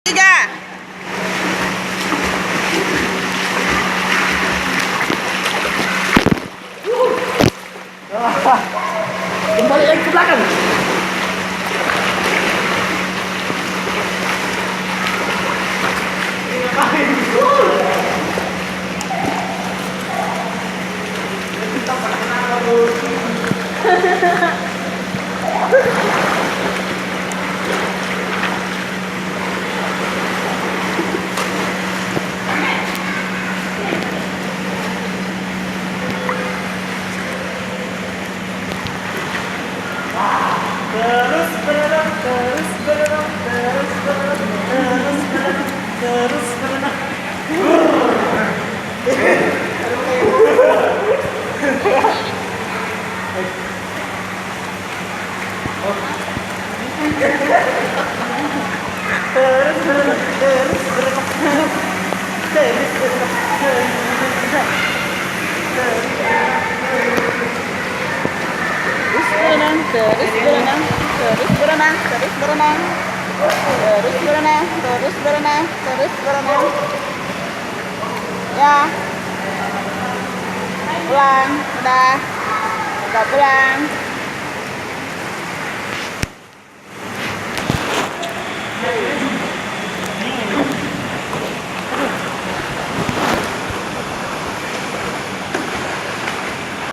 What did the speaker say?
Tiga. Kembali lagi ke belakang. Terus berenang, terus berenang, terus berenang, terus berenang, terus berenang. Terus berenang, terus berenang, terus berenang, Terus berenang, terus berenang, terus berenang, terus berenang, terus berenang, terus berenang. Ya, pulang, udah pulang.